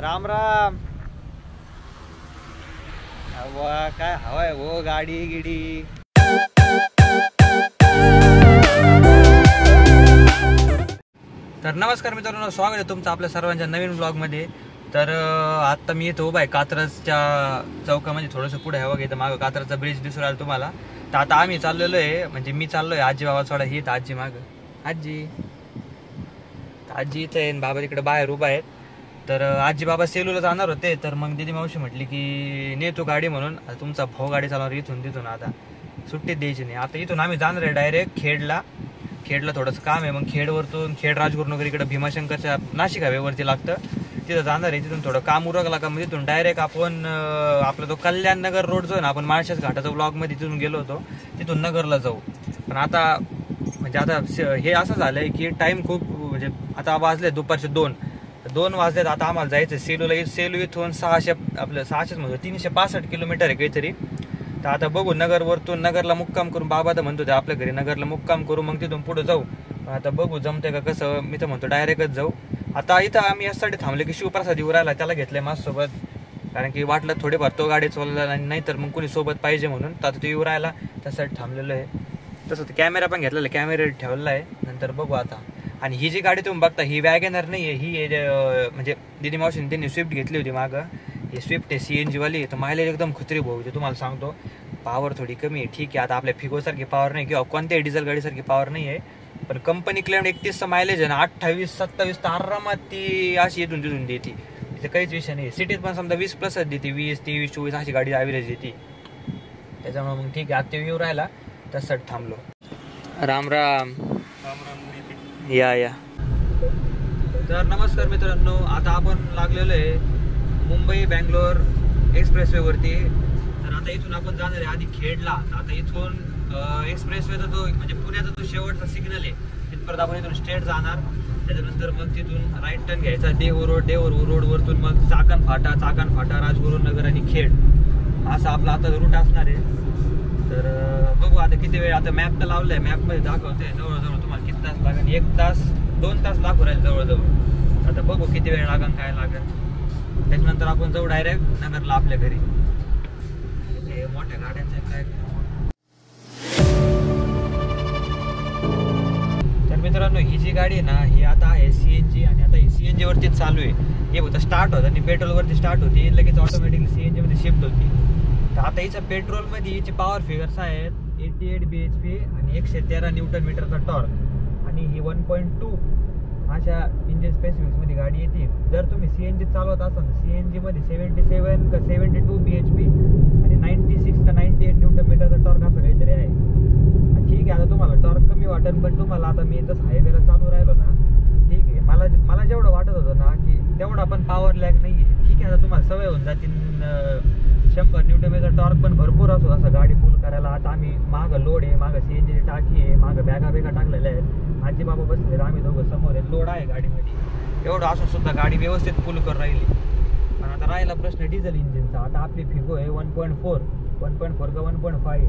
राम राम. हवा काय हवा आहे वो गाडी गिडी. तर नमस्कार मित्रांनो, स्वागत आहे तुमचं आपल्या सर्वांच्या नवीन ब्लॉगमध्ये. तर आत्ता मी येतो उभा आहे कात्रजच्या चौकामध्ये, थोडंसं पुढे आहे बघा. इथं मागं कात्रजचा ब्रिज दिसून राहिला तुम्हाला. तर आता आम्ही चाललेलो आहे, म्हणजे मी चाललोय आजी बाबा सोडा. ही आजी मागं आजी इथं आहे, बाबा तिकडे बाहेर उभा आहेत. तर आजी बाबा सेलूला जाणार होते, तर मग दिदी मावशी म्हटली की नेतो गाडी म्हणून. तुमचा भाऊ गाडी चालवणार इथून तिथून, आता सुट्टी द्यायची नाही. आता इथून आम्ही जाणार आहे डायरेक्ट खेडला थोडंसं काम आहे. मग खेडवरतून खेड राजगुरुनगर इकडे भीमाशंकरच्या नाशिक हायवेवरती लागतं, तिथं जाणार आहे. तिथून थोडं काम उरकला का मग तिथून डायरेक्ट आपण आपला तो कल्याण नगर रोड जो आहे ना, आपण माळशेज घाटाचा ब्लॉकमध्ये तिथून गेलो होतो, तिथून नगरला जाऊ. पण आता म्हणजे आता हे असं झालंय की टाइम खूप, म्हणजे आता वाजले दुपारचे 2 वाजलेत. आता आम्हाला जायचं सेलूला. सेलू इथून 600 म्हणजे 365 किलोमीटर आहे काहीतरी. तर आता बघू, नगरवरतून नगरला मुक्काम करून, बाबा तर म्हणतो ते आपल्या घरी नगरला मुक्काम करू, मग तिथून पुढे जाऊ. पण आता बघू जमते का कसं. मी तर म्हणतो डायरेक्टच जाऊ. आता इथं आम्ही यासाठी थांबले की शिवप्रसाद येऊ राहिला, त्याला घेतलंय माझ्यासोबत. कारण की वाटलं थोडेफार तो गाडी चालवला, नाही तर मग कोणी सोबत पाहिजे म्हणून. तर आता तो येऊ राहिला, त्यासाठी थांबलेलो आहे. तसं कॅमेरा पण घेतलेला, कॅमेरा ठेवलेला आहे. नंतर बघू आता. आणि ही जी गाडी तुम्ही बघता ही वॅगनर नाही आहे, ही म्हणजे दिदी मावशीने त्यांनी स्विफ्ट घेतली होती मागं. ही स्विफ्ट आहे CNG वाली. तर मायलेज एकदम खत्री भाऊ, ते तुम्हाला सांगतो. पॉवर थोडी कमी आहे, ठीक आहे. आता आपल्या फिगोसारखी पॉवर नाही किंवा कोणत्याही डिझेल गाडीसारखी पॉवर नाही आहे, पण कंपनी क्लेम 31चा मायलेज आहे ना, 28-27 तर आरामात ती अशी इथून तिथून देते. तिथे काहीच विषय नाही. सिटीत पण समजा 20+ देते, 20, 23, 24 अशी गाडी ॲव्हरेज देते. त्याच्यामुळे मग ठीक आहे. आता येऊ राहिला, त्यासाठी थांबलो. राम राम. या. तर नमस्कार मित्रांनो, आता आपण लागलेलो आहे मुंबई बँगलोर एक्सप्रेसवे वरती. तर आता इथून आपण जाणार आहे आधी खेडला. आता इथून एक्सप्रेसवेचा तो म्हणजे पुण्याचा तो शेवटचा सिग्नल आहे, तिथपर्यंत आपण इथून स्ट्रेट जाणार. त्याच्यानंतर मग तिथून राईट टर्न घ्यायचा देहू रोडवरतून मग चाकण फाटा राजगुरुनगर आणि खेड, असा आपला आता रूट असणार आहे. तर बघू आता किती वेळ. आता मॅप तर लावलाय, मॅपमध्ये दाखवते जवळजवळ तुम्हाला किती तास लागेल. 1 तास 2 तास लागू राहील जवळजवळ. आता बघू किती वेळ लागेल, काय लागेल. त्याच्यानंतर आपण जाऊ डायरेक्ट नगरला आपल्या घरी. मोठ्या गाड्यांचं काय. तर मित्रांनो, ही जी गाडी आहे ना, ही आता आहे CNG. आणि आता ही CNG वरतीच चालू आहे. हे होतं स्टार्ट होतं आणि पेट्रोलवरती स्टार्ट होती, लगेच ऑटोमॅटिकली CNG मध्ये शिफ्ट होती. तर आता हिच्या पेट्रोलमध्ये हिचे पॉवर फिगर्स आहेत 88 bhp आणि 113 Nm टॉर्क. आणि ही 1.2 अशा इंजिन स्पेसिफिक्समध्ये गाडी येते. जर तुम्ही CNG चालवत असाल तर CNG मध्ये 77 का 72 bhp आणि 96 का 98 Nm टॉर्क असं काहीतरी आहे. ठीक आहे, आता तुम्हाला टॉर्क कमी वाटेल, पण तुम्हाला आता मी जसं हायवेला चालू राहिलो ना, ठीक आहे, मला जेवढं वाटत होतं ना की तेवढा पण पॉवर लॅग नाही आहे. ठीक आहे, आता तुम्हाला सवय होऊन जातील. 100 Nm टॉर्क पण भरपूर असतो असं गाडी फुल करायला. आता आम्ही मागं लोड आहे, मागं CNG टाकी आहे, मागं बॅगा टाकलेल्या आहेत. आजी बाबा बसले, आम्ही दोघं समोर आहे. लोड आहे गाडीमध्ये. एवढं असून सुद्धा गाडी व्यवस्थित फुल करून राहिली. पण आता राहिला प्रश्न डिझेल इंजिनचा. आता आपली फिगो आहे 1.4 का 1.5 आहे.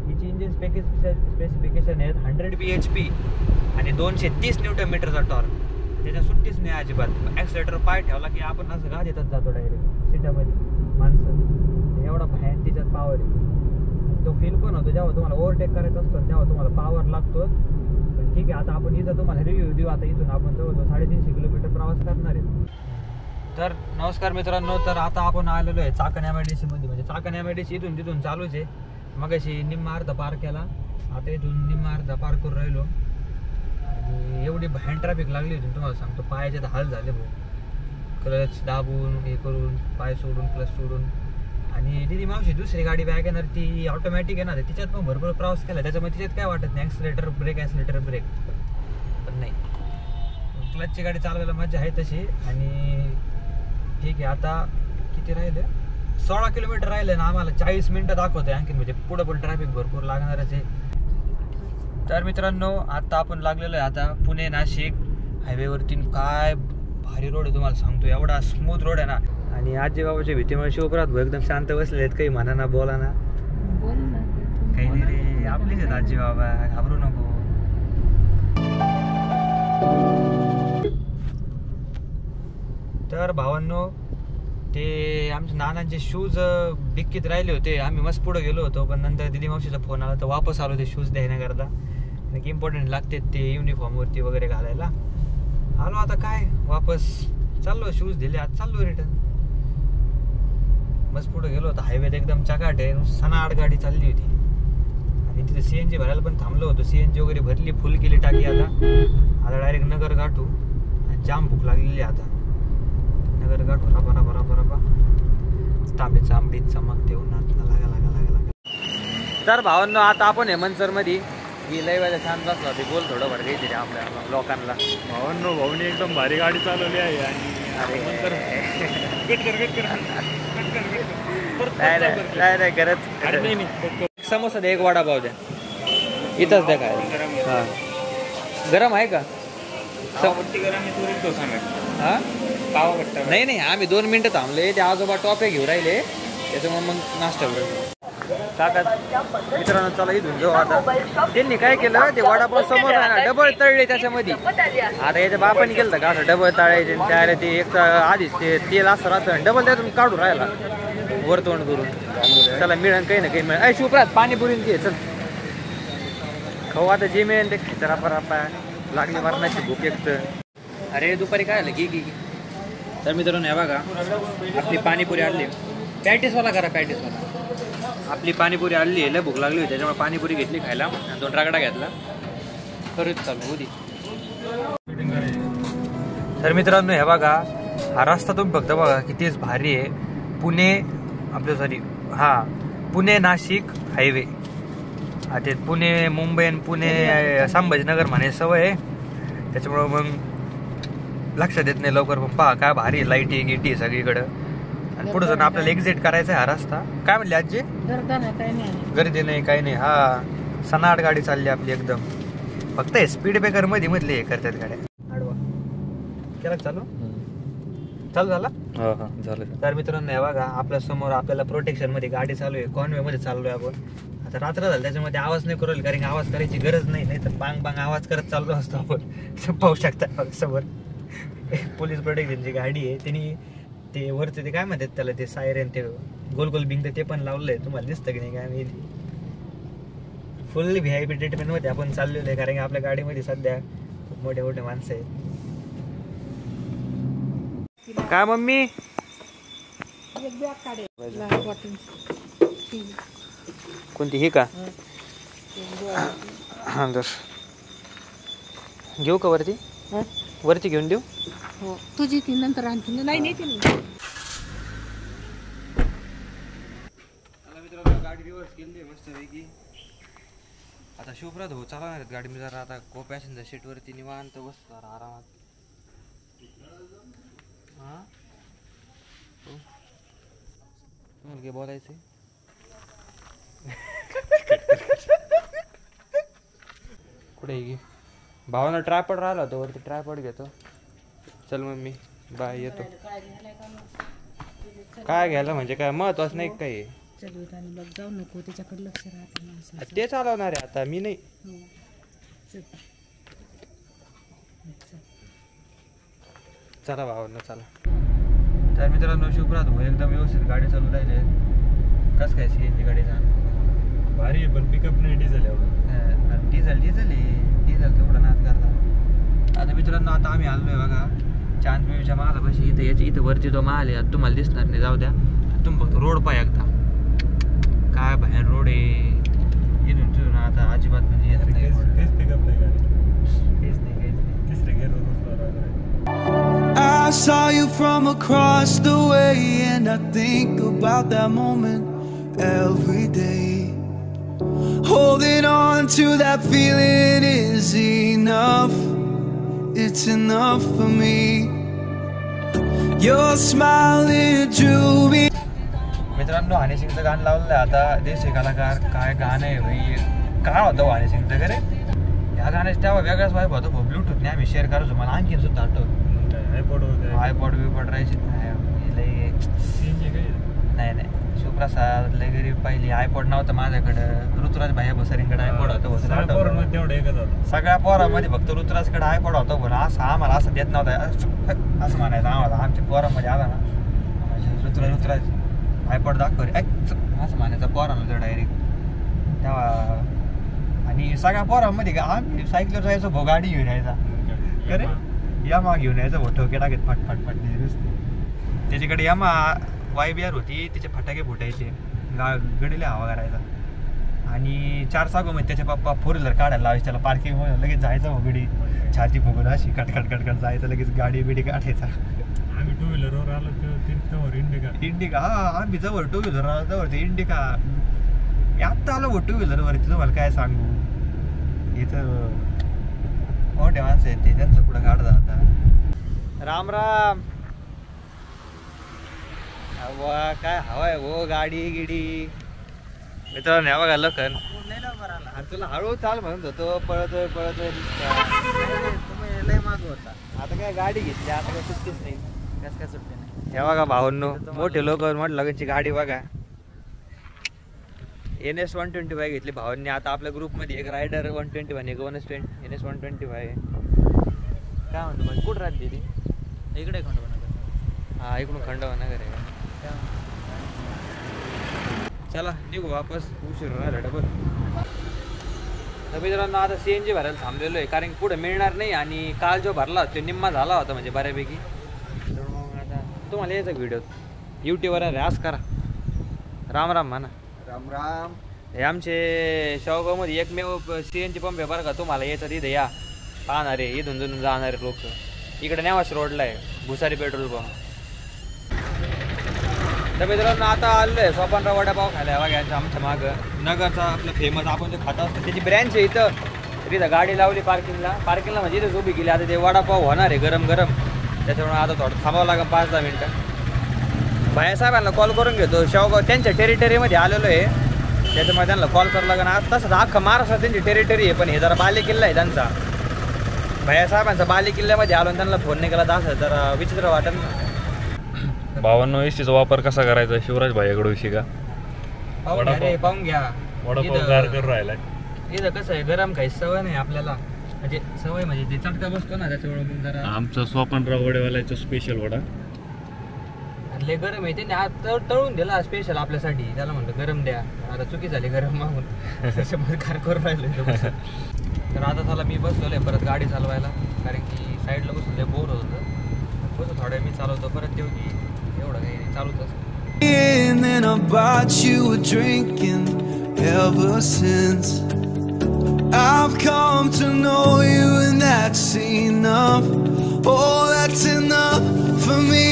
हिची इंजिन स्पेसिफिकेशन आहेत 100 bhp आणि 230 Nm टॉर्क. त्याच्या सुट्टीच नाही अजिबात. ॲक्सिलेटर पाय ठेवला की आपण असं गाडीतच जातो डायरेक्ट सीटामध्ये माणसं. एवढा भयान तिच्यात पॉवर आहे. तो फील पण होतो जेव्हा तुम्हाला ओव्हरटेक करायचं असतं, तेव्हा तुम्हाला पॉवर लागतो. पण ठीक आहे, आता आपण इथं तुम्हाला रिव्ह्यू देऊ. आता इथून आपण जवळजवळ 350 किलोमीटर प्रवास करणार आहे. तर नमस्कार मित्रांनो, तर आता आपण आलेलो आहे चाकण MIDC मध्ये. म्हणजे चाकण MIDC इथून तिथून चालूच आहे. मग अशी निम्मा अर्धा पार केला, आता इथून निम्मा अर्धा पार करून राहिलो. आणि एवढी भयान ट्रॅफिक लागली होती तुम्हाला सांगतो, पायाचे तर हाल झाले भाऊ. क्लच दाबून हे करून, पाय सोडून, क्लच सोडून. आणि दिदी मावशी दुसरी गाडी वॅगनर ती ऑटोमॅटिक आहे ना, तिच्यात पण भरपूर प्रवास केला, त्याच्यामुळे तिच्यात काय वाटत नाही. ॲक्सिलेटर ब्रेक पण नाही. क्लचची गाडी चालवायला मजा आहे तशी. आणि ठीक आहे, आता किती राहिलं, 16 किलोमीटर राहिले ना आम्हाला. 40 मिनिटं दाखवतंय आणखी, म्हणजे पुढं पण ट्रॅफिक भरपूर लागणारच आहे. तर मित्रांनो, आता आपण लागलेलो आहे आता पुणे नाशिक हायवेवरती. काय भारी रोड आहे तुम्हाला सांगतो, एवढा स्मूथ रोड आहे ना. आणि आजी बाबाच्या भीतीमुळे शिवप्रसाद भाऊ एकदम शांत बसलेले आहेत, काही म्हणा ना बोला ना. काही नाही रे, आपलीच आहेत आजी बाबा, घाबरू नको. तर भावांनो ते आमच्या नानांचे शूज डिक्कीत राहिले होते. आम्ही मस्त पुढे गेलो होतो, पण नंतर दिदी मावशीचा फोन आला तर वापस आलो ते शूज द्यायण्याकरता. आणि इम्पॉर्टंट लागते ते युनिफॉर्मवरती वगैरे घालायला. आलो आता काय वापस चाललो, शूज दिले आज चाललो रिटर्न. मस्त पुढे गेलो होतो, हायवेत एकदम चकाट आहे, सनाआड गाडी चालली होती. आणि तिथे CNG भरायला पण थांबलो होतो. CNG वगैरे भरली, फुल केली टाकी. आता डायरेक्ट नगर गाठू. जाम भूक लागलेली आता. नगर गाठू रबा तांबे आंबीत चमकते उन्हात लागा. तर भावांनो आता आपण हेमंतसर मध्ये ही लय वेळा छान बसला होती. बोल थोडं भर घ्यायची आपल्या लोकांना. भाऊनी एकदम भारी गाडी चालवली आहे. आणि नाही गरज. समोसा द्या, एक वडापाव द्या, इथंच द्या काय. हा गरम आहे का? हा नाही आम्ही 2 मिनिटं थांबले. ते आजोबा टॉपे घेऊन राहिले, त्याच्यामुळे मग नाश्ता करू. काका मित्रांनो चला इथून जाऊ आता. त्यांनी काय केलं, ते वडापाव समोर आहे ना डबल तळले त्याच्यामध्ये. आता याच्या बापाने केलं का असं डबल तळायचे. त्याला ते एक तर आधीच ते तेल असं राहतं, डबल त्यातून काढून राहिला वर तोंड करून. चला मिळेल काही ना काही मिळेल. अय शिवप्रात पाणीपुरी घे चल खाऊ आता. जे मिळेल ते खिचरापरापा लागली मरणाची भूक एक तर. अरे दुपारी काय आलं घे. तर मित्रांनो हे बघा आपली पाणीपुरी आणली. पॅटीसवाला करा, पॅटीसवाला. आपली पाणीपुरी आणली आहे, लय भूक लागली होती त्याच्यामुळे पाणीपुरी घेतली खायला आणि 2 रगडा घेतला. खरंच चालू होती. तर मित्रांनो हे बघा हा रस्ता तुम्ही फक्त बघा कितीच भारी आहे. पुणे नाशिक हायवे. ते पुणे मुंबई आणि पुणे संभाजीनगर म्हणे सवय आहे, त्याच्यामुळं मग लक्षात येत नाही लवकर. पण पहा काय भारी लाईटी गिटी सगळीकडं. आणि पुढे जाऊन आपल्याला एक्झिट करायचा आहे हा रस्ता. काय म्हणले आजी? गर्दी नाही काही नाही. हा सनाट गाडी चालली आपली एकदम. फक्त स्पीड ब्रेकर मध्ये मधले हे करतात गाड्या. आडवा केला चालू झाला. झालं. तर मित्रांनो हे बघा आपल्या समोर आपल्याला प्रोटेक्शन मध्ये गाडी चालू आहे. कॉन्वे मध्ये चाललोय आपण. आता रात्र झालं त्याच्यामध्ये आवाज नाही करू, कारण आवाज करायची गरज नाही तर बांग बांग आवाज करत चाललो असतो आपण. पाहू शकता समोर पोलीस प्रोटेक्शनची गाडी आहे. त्यांनी ते वरचं ते काय म्हणतात त्याला, ते सायरन ते गोल गोल बिंग ते पण लावलंय. तुम्हाला दिसतं की नाही काय माहिती. फुल VIP ट्रीटमेंट मध्ये आपण चाललेलो आहे, कारण की आपल्या गाडीमध्ये सध्या खूप मोठे मोठे माणसं आहेत. काय मम्मी कोणती ही का? हा घेऊ का वरती घेऊन देऊ? तुझी ती नंतर आणखी नाही गाडी रिव्हर्स केली मस्त पैकी. आता शिवप्रात हो चालवणार आहेत गाडी. मी जरा आता को पॅसेंजर सीट वरती निवांत बसतो जरा आरामात. हा तुम्हाला काय बोलायचंय? कुठे गे भावानं ट्रायपॉड राहिला होता वरती, ट्रायपॉड घेतो. चल मम्मी बाय येतो. काय घ्यायला म्हणजे काय महत्वाचं नाही काही. जाऊ नको त्याच्याकडे लक्ष राहते. ते चालवणार आहे आता मी नाही. चला भावांना चला. तर मित्रांनो शिवप्रात हो एकदम व्यवस्थित गाडी चालू राहिले. कस काय CNG गाडी भारी आहे पण पिकअप नाही. डिझेल तेवढं नाद करता. आता मित्रांनो आता आम्ही आलोय बघा चांदपिवच्या महालापाशी. इथं वरती तो महाल आहे, तुम्हाला दिसणार नाही. जाऊ द्या तुम्ही फक्त रोड पाय एकदा. काय बाहेर रोड आहे इथून तिथून आता अजिबात म्हणजे येत नाही. पिकअप नाही गाडी. तिसरे gear I saw you from across the way, and I think about that moment every day. Holding on to that feeling is enough. It's enough for me. Your smile, it drew me. मित्रांनो हनी सिंगचं गाणं लावलेलं आहे आता. देशी कलाकार काय गाणं आहे भाई. काय होतं हनी सिंगचं का रे? या गाण्याचं तेव्हा वेगळाच वाईब होतो. ब्लूटूथने आम्ही शेअर करायचो. मला आणखीन सुद्धा आठवतं. आयपॉड बिपॉड राहायचे. नाही शिवप्रसाद लय गरीब पाहिली. आयपॉड नव्हतं माझ्याकडं. ऋतुराज भाई भोसरींकडे आयपॉड होतं. तेवढं एकच होतं. सगळ्या पोरामध्ये फक्त ऋतुराजकडे आयपॉड होता. बोला असं आम्हाला असं देत नव्हता असं म्हणायचं आम्हाला. आमच्या पोरामध्ये आला ना ऋतुराज आयपॉड दाखव रे असं म्हणायचं पोरांना तर डायरेक्ट तेव्हा. आणि सगळ्या पोरांमध्ये आम्ही सायकलवर जायचो भाऊ. गाडी घेऊन यायचा अरे यामा घेऊन यायचं भाऊ. ठोके टाकत फट नुसते. त्याच्याकडे यामा YBR होती. तिचे फटाके फुटायचे. गडीला हवा करायचा. आणि 4 मध्ये त्याच्या पप्पा 4 व्हीलर काढायला लावायचे त्याला पार्किंग लगेच जायचं भाऊ. गडी छाती फुगून अशी कटकट जायचं लगेच. गाडी बिडी काढायचा. आम्ही 2 व्हीलरवर आलो तर इंडिका. हा आम्ही जवळ 2 व्हीलर जवळ ते इंडिका. आत्ता आलो भाऊ 2 व्हीलरवरती. तुम्हाला काय सांगू. इथं मोठे माणसं आहेत ते त्यांचं पुढं काढता आता. राम राम. हवा काय हवाय हो. गाडी गिडी मित्रांनो हवा घाल लखन. तुला हळू चाल म्हणत होतो. पळतोय तुम्ही लय माग होता. आता काय गाडी घेतली. आता काय सुट्टीच नाही. कस काय सुट्टी नाही. हे बघा भावांनो मोठे लोक म्हटलं लगनची गाडी बघा. NS 125 घेतली भावांनी. आता आपल्या ग्रुपमध्ये एक रायडर 121 एक NS 125 आहे. काय म्हणतो म्हणजे कुठं राहते ती. इकडे खंडोबा. हा इकडून खंडोबानगर आहे. चला निघू वापस. उशीर राहिला डबल. तर मित्रांनो आता CNG भरायला थांबलेलो आहे. कारण पुढे मिळणार नाही. आणि काल जो भरला तो निम्मा झाला होता म्हणजे बऱ्यापैकी. तर मग आता तुम्हाला यायचा व्हिडिओ YouTubeवर रास करा. राम राम म्हणा. राम राम. हे आमचे शेवगावमध्ये एकमेव CNG पंप आहे बरं का. तुम्हाला यायचं तिथे या पाहणारे इथून जुन जाणारे लोक. इकडे नेवास रोडला आहे भुसारी पेट्रोल पंप. तर मित्रांनो आता आलेलो आहे सोपानराव वडापाव खायला. बघा आमच्या मागं नगरचा आपलं फेमस आपण जे खात असतो त्याची ब्रँच आहे इथं. तर इथं गाडी लावली पार्किंगला म्हणजे इथंच उभी केली. आता ते वडापाव होणार आहे गरम त्याच्यामुळे आता थोडं थांबावं लागेल 5-10 मिनटं. भाईसाहेबांना कॉल करून घेतो. शेवगाव त्यांच्या टेरिटरीमध्ये आलेलो आहे. त्याच्यामुळे त्यांना कॉल करावं लागेल. आज तसंच अख्खा महाराष्ट्रात त्यांची टेरिटरी आहे. पण हे जरा बालेकिल्ला आहे त्यांचा. भाईसाहेबांचा बालेकिल्ल्यामध्ये आलो आणि त्यांना फोन नाही केला तर असं जरा विचित्र वाटत ना. 52 एसीचा वापर कसा करायचा शिवराज भाईकडे विषयी का. पाहून घ्या. वडापाव गार करून राहिलाय. इथं कसं आहे गरम काही सवय नाही आपल्याला. म्हणजे सवय म्हणजे ते चटका बसतो ना त्याच्यामुळे मग जरा. आमचा सोपानराव वडेवाल्याचा स्पेशल वडा लय गरम आहे. त्याने तळून दिला स्पेशल आपल्यासाठी. त्याला म्हणलं गरम द्या. आता चुकी झाली गरम मागून त्याच्यामध्ये कार करून राहिलो. तर आता चला मी बसलो आहे परत गाडी चालवायला. कारण की साईडला बसून लय बोर होत होतं. बसून थोड्या मी चालवतो परत येऊ की एवढं काही नाही चालूच असतं. And then I bought you a drink, and ever since I've come to know you, and that's enough. Oh, that's enough for me.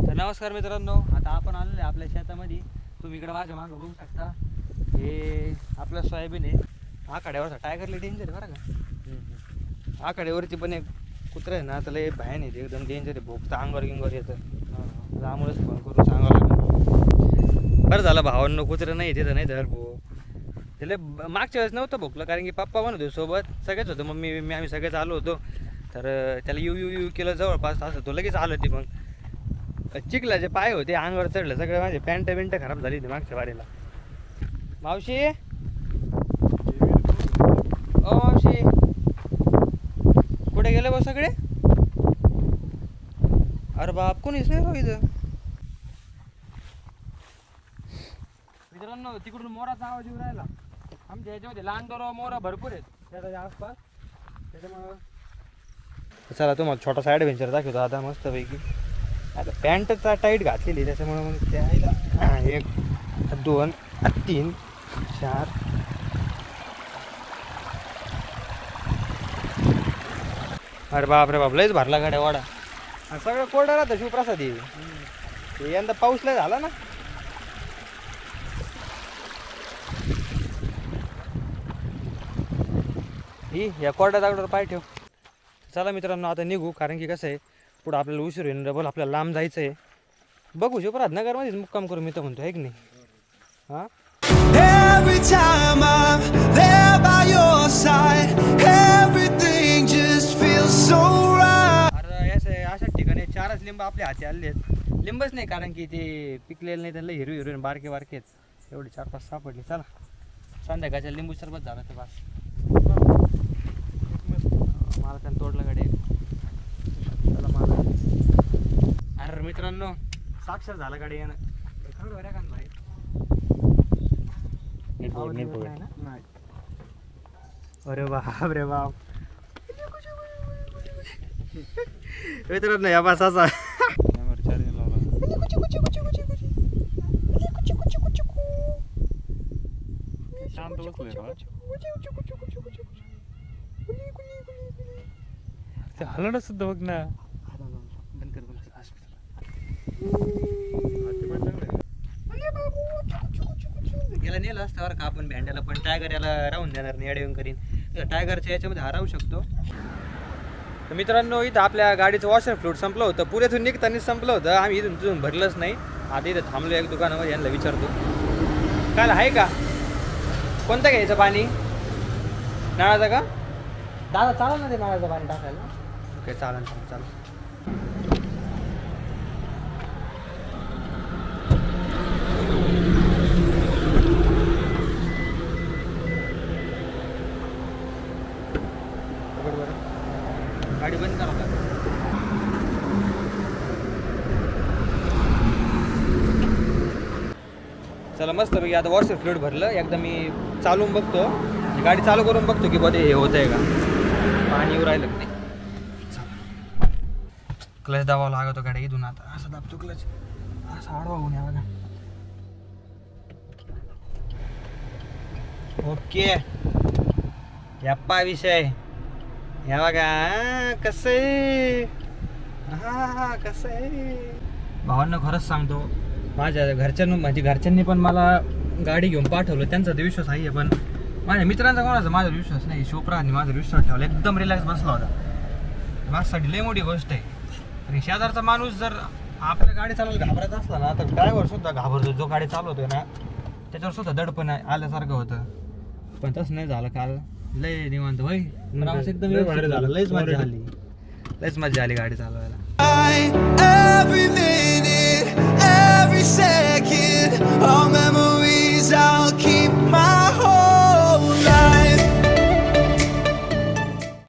तर नमस्कार मित्रांनो. आता आपण आलेलो आहे आपल्या शेतामध्ये. तुम्ही इकडे माझ्या मागं बघू शकता. हे आपलं सोयाबीन आहे. आखाड्यावरचा टायगरला डेंजर बरं का. आखाड्यावरची पण एक कुत्रं आहे ना त्याला भयान येते एकदम डेंजर आहे. भोगतं अंगावर गिंगावर येतं. त्यामुळेच फोन करून सांगावं लागेल. बरं झालं भावांनो कुत्रं नाही तिथं नाही धर भाऊ. त्याला मागच्या वेळेस नव्हतं भोगलं कारण की पप्पा पण होते सोबत. सगळेच होतं मम्मी आम्ही सगळेच आलो होतो. तर त्याला यू केलं जवळपास असं तो लगेच आलं. ती मग चिखलाचे पाय होते अंगावर चढलं सगळं. माझे पॅन्ट खराब झाली होती मागच्या वारीला. मावशी ओ मावशी कुठे गेले बा सगळे. अरे बाप कोणीच नाही राव इथं. मित्रांनो तिकडून मोराचा आवाज येऊ राहिला. आमच्या ह्याच्यामध्ये लहान दोरा मोरा भरपूर आहेत त्याच्या आसपास. त्याच्यामुळं चला तुम्हाला छोटासा ॲडव्हेंचर दाखवतो आता मस्तपैकी. आता पॅन्टचा टाईट घातलेली त्याच्यामुळे मग त्या 1 2 3 4 अरे बाप रे बाप लयच भरला गाड्या वाडा. आणि सगळं कोरडं राहतं शिवप्रसाद. हे यंदा पाऊस लय झाला ना. ही या कोरड्या दगडावर पाय ठेव. चला मित्रांनो आता निघू कारण की कसं आहे पुढं आपल्याला उशीर होईल. डबल आपल्याला लांब जायचं आहे. बघू शिवप्रसाद नगरमध्येच मुक्काम करू मी तर म्हणतो आहे की नाही. हां Every time I'm there by your side, everything just feels so right. अरे अशा ठिकाणी 4च लिंब आपल्या हाती आले आहेत. लिंबच नाही, कारण की ते पिकलेलं नाही, त्यांना हिरवी हिरवी बारके बारकेच एवढे 4-5 सापडले. चला संध्याकाळच्या लिंबू सरबत झालं तर बस. मालकानं तोडलं गाडी. चला मला. अरे मित्रांनो साक्षर झाला गाडी येणं. खरं बरं का भाई? नाही. अरे बाप रे बाप. मित्रांनो या बस असा चार्जिंग लावला. शांत बसलोय का? ते हलणं सुद्धा बघ ना. बंद कर. याला नेलं असतं बरं का आपण भेंड्याला, पण टायगर याला राहून देणार नाही, अडवून करीन. टायगरच्या याच्यामध्ये हरवू शकतो. तर मित्रांनो इथं आपल्या गाडीचं वॉशर फ्लूइड संपलं होतं, पुण्यातून निघताना संपलं होतं. आम्ही इथून तिथून भरलंच नाही. आता इथं थांबलो एक दुकानामध्ये, यांना विचारतो काय आहे का, कोणतं घ्यायचं पाणी, नळाचं का? दादा चालेल ना ते नळाचं पाणी टाकायला? ओके चालेल चालेल. गाडी बंद करा. चला मस्त पैकी आता वॉशर फ्लुइड भरलं. एकदा मी चालवून बघतो, गाडी चालू करून बघतो की बघे हे होत आहे का, पाणी येऊ राहिलं नाही. क्लच दाबावं लागतो गाडी इथून. आता असं दाबतो क्लच, असं आडवा होऊन या बघा. ओके यप्पा विषय ह्या बघा कसं आहे. हा कसं आहे भावांना खरंच सांगतो, माझ्या घरच्यांनी पण मला गाडी घेऊन पाठवलं. त्यांचा तर विश्वास आहे, पण माझ्या मित्रांचा कोणाचा माझा विश्वास नाही. शोप्राने माझा विश्वास ठेवला, एकदम रिलॅक्स बसला होता. माझ्यासाठी लय मोठी गोष्ट आहे. आणि शेजारचा माणूस जर आपल्या गाडी चालवायला घाबरत असला ना, तर ड्रायव्हर सुद्धा घाबरतो. जो गाडी चालवतोय ना त्याच्यावर सुद्धा दडपण आल्यासारखं होतं. पण तसं नाही झालं. काल लय निवांत भाई, प्रवास एकदम व्यवस्थित झाला. लयच मजा आली गाडी चालवायला. Every minute, every second